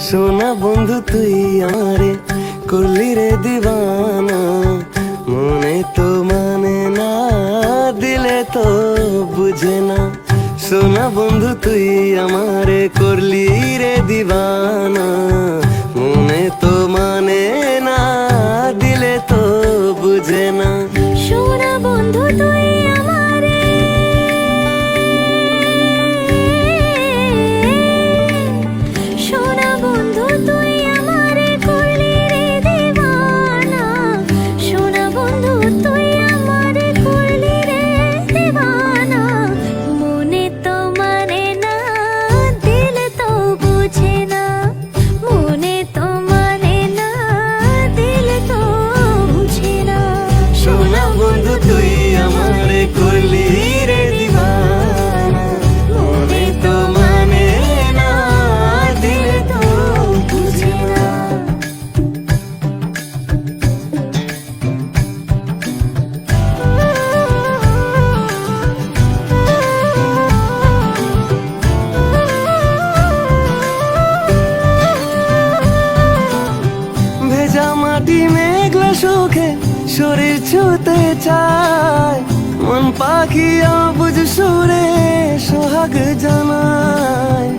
সোনা বন্ধু তুই আমারে করলি রে দিবানা, মনে তো মানে না, দিলে তো বুঝে না। সোনা বন্ধু তুই আমারে করলি রে দিবানা, মনে তো মানে না, দিলে তো বুঝে না। সোনা বন্ধু তুই আমারে সোনা বন্ধু তুই আমারে করলি রে দিবানা, সোনা বন্ধু তুই আমারে করলি রে দিবানা, মনে তো মানে না, দিলে তো বুঝে না, মনে তো মানে না, দিলে তো বুঝে না। সোনা বন্ধু তুই আমারে করলি রে দিবানা, মনে তো মানে না, দিলে তো বুঝে না। ভেজা মাটি মেঘলা সুখে শরীর ছুতে চায়, মন পাখি অবুঝ সুরে সোহাগ জানায়।